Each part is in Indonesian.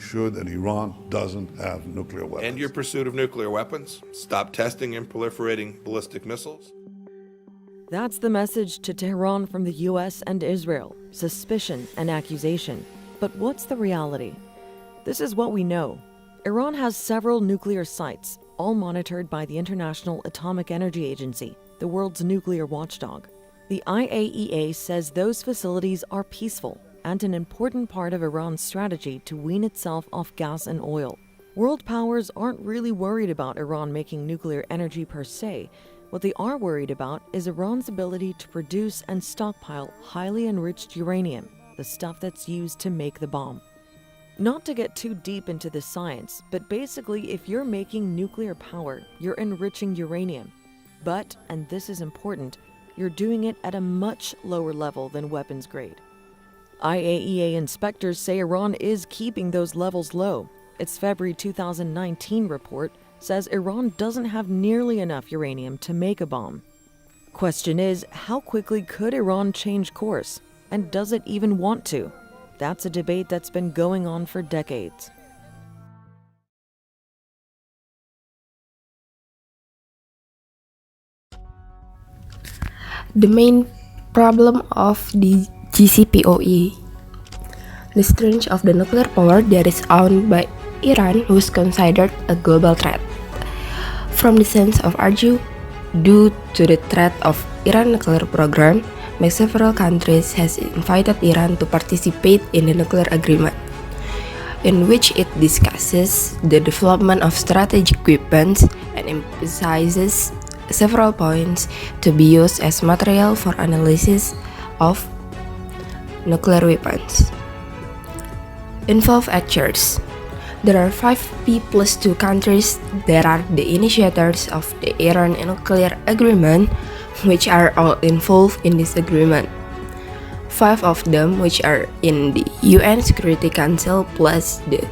sure that Iran doesn't have nuclear weapons. End your pursuit of nuclear weapons. Stop testing and proliferating ballistic missiles. That's the message to Tehran from the US and Israel: suspicion and accusation. But what's the reality? This is what we know. Iran has several nuclear sites, all monitored by the International Atomic Energy Agency, the world's nuclear watchdog. The IAEA says those facilities are peaceful and an important part of Iran's strategy to wean itself off gas and oil. World powers aren't really worried about Iran making nuclear energy per se. What they are worried about is Iran's ability to produce and stockpile highly enriched uranium, the stuff that's used to make the bomb. Not to get too deep into the science, but basically if you're making nuclear power, you're enriching uranium. But, and this is important, you're doing it at a much lower level than weapons grade. IAEA inspectors say Iran is keeping those levels low. Its February 2019 report says Iran doesn't have nearly enough uranium to make a bomb. Question is, how quickly could Iran change course? And does it even want to? That's a debate that's been going on for decades. The main problem of the JCPOA. The strength of the nuclear power that is owned by Iran was considered a global threat. From the sense of argue, due to the threat of Iran nuclear program, several countries has invited Iran to participate in the nuclear agreement, in which it discusses the development of strategic weapons and emphasizes several points to be used as material for analysis of nuclear weapons. Involved actors. There are 5 P+2 countries that are the initiators of the Iran nuclear agreement, which are all involved in this agreement. 5 of them which are in the UN Security Council plus the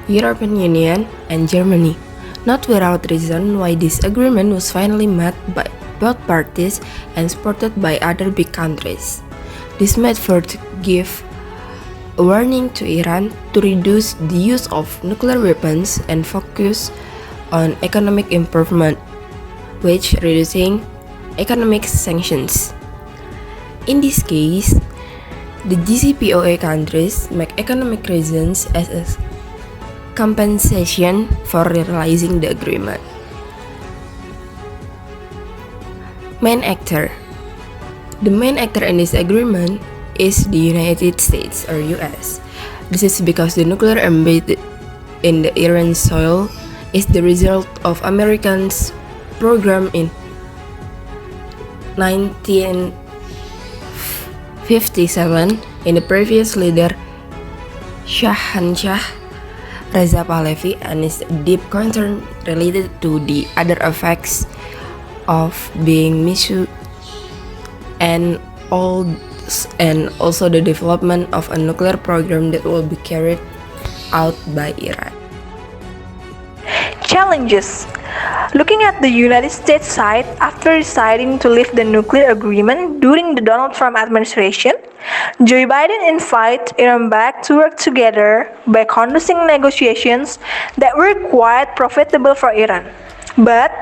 European Union and Germany. Not without reason why this agreement was finally met by both parties and supported by other big countries. This method give a warning to Iran to reduce the use of nuclear weapons and focus on economic improvement, which reducing economic sanctions. In this case, the JCPOA countries make economic reasons as a compensation for realizing the agreement. Main actor. The main actor in this agreement is the United States or US. This is because the nuclear embedded in the Iran soil is the result of Americans' program in 1957 in the previous leader Shahanshah Reza Pahlavi and is deep concern related to the other effects of being misused and also the development of a nuclear program that will be carried out by Iran. Challenges. Looking at the United States side, after deciding to leave the nuclear agreement during the Donald Trump administration, Joe Biden invited Iran back to work together by conducting negotiations that were quite profitable for Iran. But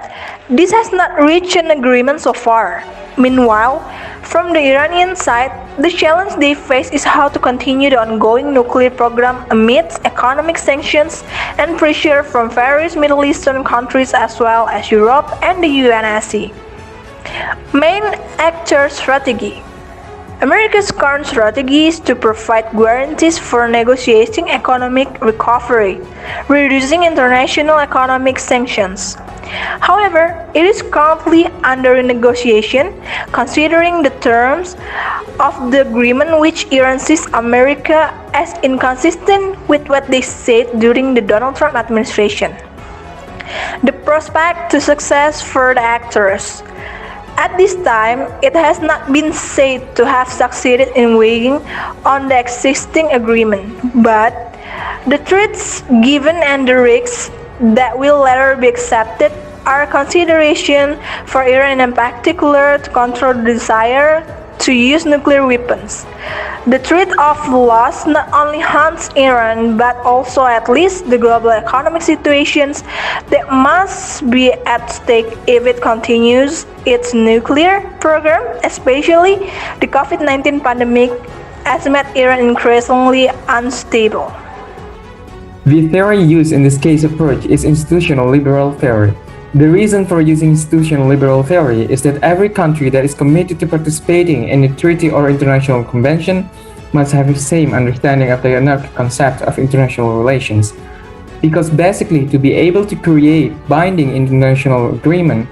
this has not reached an agreement so far. Meanwhile, from the Iranian side, the challenge they face is how to continue the ongoing nuclear program amidst economic sanctions and pressure from various Middle Eastern countries as well as Europe and the UNSC. Main actor strategy. America's current strategy is to provide guarantees for negotiating economic recovery, reducing international economic sanctions. However, it is currently under negotiation, considering the terms of the agreement which Iran sees America as inconsistent with what they said during the Donald Trump administration. The prospect to success for the actors. At this time, it has not been said to have succeeded in weighing on the existing agreement, but the threats given and the risks that will later be accepted are a consideration for Iran in particular to control the desire to use nuclear weapons. The threat of loss not only haunts Iran but also at least the global economic situations that must be at stake if it continues its nuclear program, especially the COVID-19 pandemic has made Iran increasingly unstable. The theory used in this case approach is institutional liberal theory. The reason for using institutional liberal theory is that every country that is committed to participating in a treaty or international convention must have the same understanding of the anarchic concept of international relations. Because basically, to be able to create binding international agreement,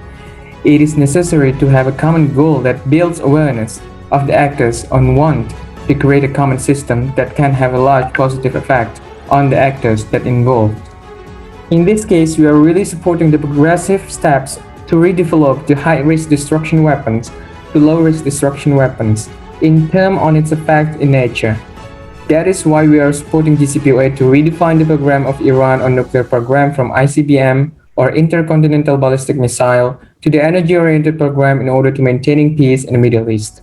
it is necessary to have a common goal that builds awareness of the actors on want to create a common system that can have a large positive effect on the actors that involved. In this case, we are really supporting the progressive steps to redevelop the high-risk destruction weapons to low-risk destruction weapons in terms on its effect in nature. That is why we are supporting JCPOA to redefine the program of Iran on nuclear program from ICBM or Intercontinental Ballistic Missile to the energy-oriented program in order to maintaining peace in the Middle East.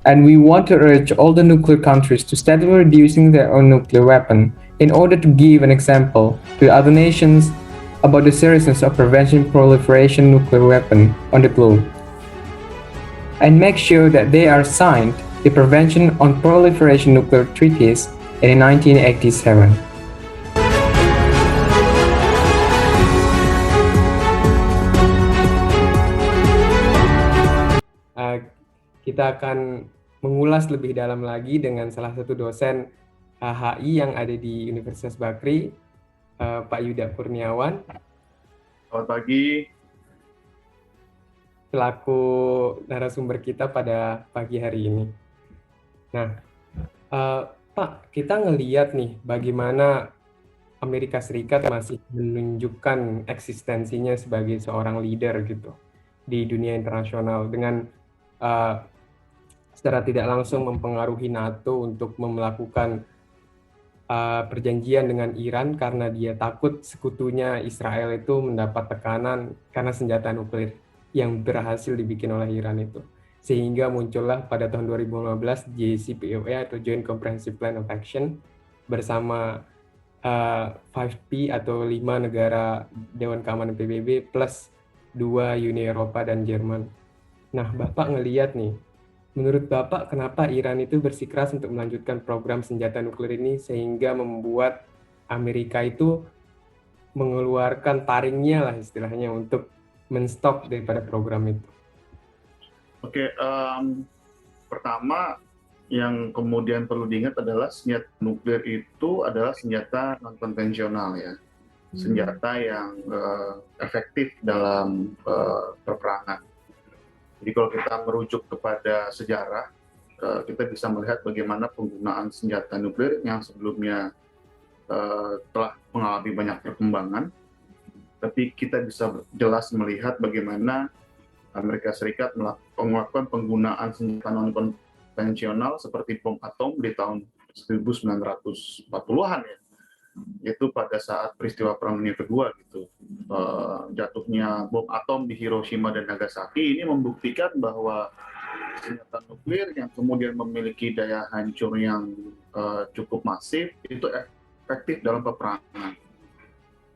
And we want to urge all the nuclear countries to steadily reducing their own nuclear weapon in order to give an example to other nations about the seriousness of preventing proliferation nuclear weapon on the globe. And make sure that they are signed the Prevention on Proliferation Nuclear Treaties in 1987. Kita akan mengulas lebih dalam lagi dengan salah satu dosen HI yang ada di Universitas Bakri, Pak Yuda Kurniawan. Selamat pagi. Selaku narasumber kita pada pagi hari ini. Nah, Pak, kita ngeliat nih bagaimana Amerika Serikat masih menunjukkan eksistensinya sebagai seorang leader gitu di dunia internasional dengan secara tidak langsung mempengaruhi NATO untuk melakukan perjanjian dengan Iran karena dia takut sekutunya Israel itu mendapat tekanan karena senjata nuklir yang berhasil dibikin oleh Iran itu. Sehingga muncullah pada tahun 2015 JCPOA atau Joint Comprehensive Plan of Action bersama 5P atau 5 negara Dewan Keamanan PBB plus 2 Uni Eropa dan Jerman. Nah, Bapak ngelihat nih, menurut Bapak kenapa Iran itu bersikeras untuk melanjutkan program senjata nuklir ini sehingga membuat Amerika itu mengeluarkan taringnya lah istilahnya untuk men-stop daripada program itu? Oke, pertama yang kemudian perlu diingat adalah senjata nuklir itu adalah senjata non-konvensional ya. Senjata yang efektif dalam peperangan. Jadi kalau kita merujuk kepada sejarah, kita bisa melihat bagaimana penggunaan senjata nuklir yang sebelumnya telah mengalami banyak perkembangan, tapi kita bisa jelas melihat bagaimana Amerika Serikat melakukan penggunaan senjata non-konvensional seperti bom atom di tahun 1940-an ya, yaitu pada saat peristiwa Perang Dunia Kedua gitu. Jatuhnya bom atom di Hiroshima dan Nagasaki ini membuktikan bahwa senjata nuklir yang kemudian memiliki daya hancur yang cukup masif itu efektif dalam peperangan.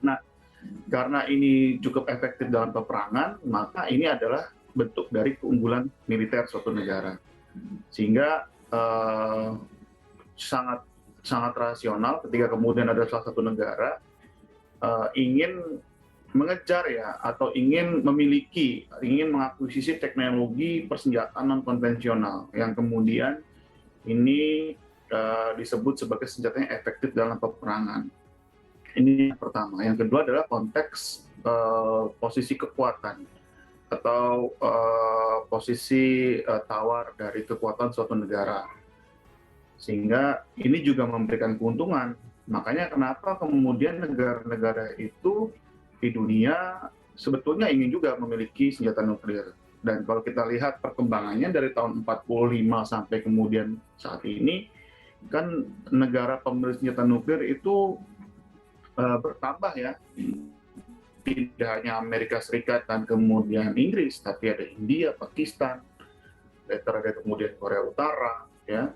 Nah, karena ini cukup efektif dalam peperangan, maka ini adalah bentuk dari keunggulan militer suatu negara. Sehingga sangat rasional ketika kemudian ada salah satu negara ingin mengejar ya atau ingin mengakuisisi teknologi persenjataan non-konvensional yang kemudian ini disebut sebagai senjata yang efektif dalam peperangan. Ini yang pertama. Yang kedua adalah konteks posisi kekuatan atau posisi tawar dari kekuatan suatu negara. Sehingga ini juga memberikan keuntungan. Makanya kenapa kemudian negara-negara itu di dunia sebetulnya ingin juga memiliki senjata nuklir. Dan kalau kita lihat perkembangannya dari tahun 45 sampai kemudian saat ini, kan negara pemilik senjata nuklir itu bertambah ya. Tidak hanya Amerika Serikat dan kemudian Inggris, tapi ada India, Pakistan, ada kemudian Korea Utara, ya.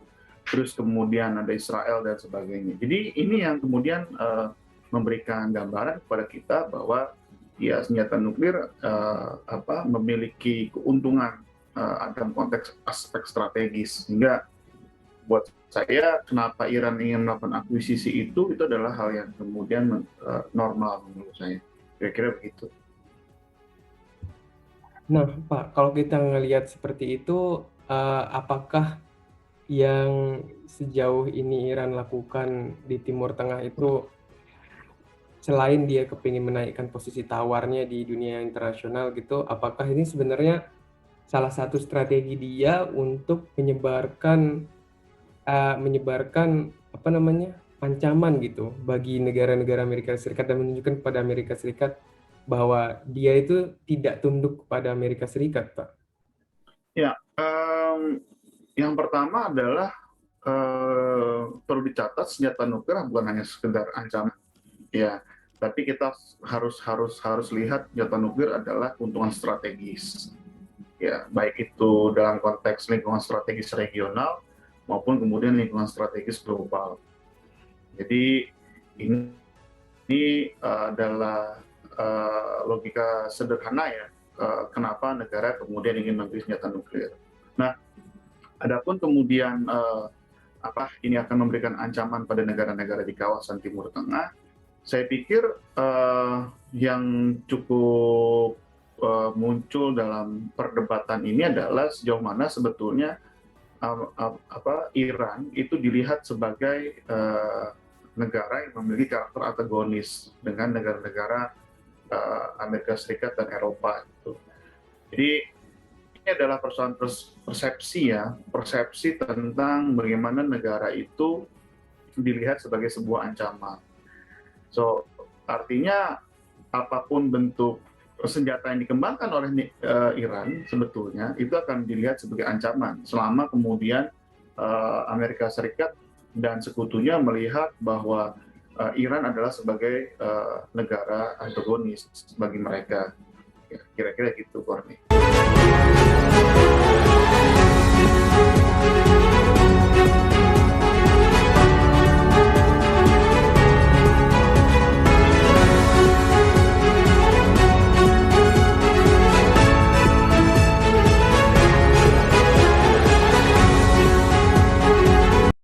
terus kemudian ada Israel dan sebagainya. Jadi ini yang kemudian memberikan gambaran kepada kita bahwa ya senjata nuklir memiliki keuntungan dalam konteks aspek strategis. Sehingga buat saya kenapa Iran ingin melakukan akuisisi itu adalah hal yang kemudian normal menurut saya. Kira-kira begitu. Nah, Pak, kalau kita ngelihat seperti itu, apakah yang sejauh ini Iran lakukan di Timur Tengah itu, selain dia kepingin menaikkan posisi tawarnya di dunia internasional gitu, apakah ini sebenarnya salah satu strategi dia untuk menyebarkan ancaman gitu bagi negara-negara Amerika Serikat dan menunjukkan kepada Amerika Serikat bahwa dia itu tidak tunduk kepada Amerika Serikat, Pak? Ya, yang pertama adalah perlu dicatat senjata nuklir bukan hanya sekedar ancaman, ya, tapi kita harus lihat senjata nuklir adalah keuntungan strategis, ya, baik itu dalam konteks lingkungan strategis regional maupun kemudian lingkungan strategis global. Jadi ini adalah logika sederhana ya, kenapa negara kemudian ingin membeli senjata nuklir. Nah, adapun kemudian ini akan memberikan ancaman pada negara-negara di kawasan Timur Tengah, saya pikir yang cukup muncul dalam perdebatan ini adalah sejauh mana sebetulnya Iran itu dilihat sebagai negara yang memiliki karakter antagonis dengan negara-negara Amerika Serikat dan Eropa gitu. Jadi ini adalah persoalan persepsi tentang bagaimana negara itu dilihat sebagai sebuah ancaman. So artinya apapun bentuk senjata yang dikembangkan oleh Iran sebetulnya itu akan dilihat sebagai ancaman selama kemudian Amerika Serikat dan sekutunya melihat bahwa Iran adalah sebagai negara antagonis bagi mereka. Ya, kira-kira gitu, Korni.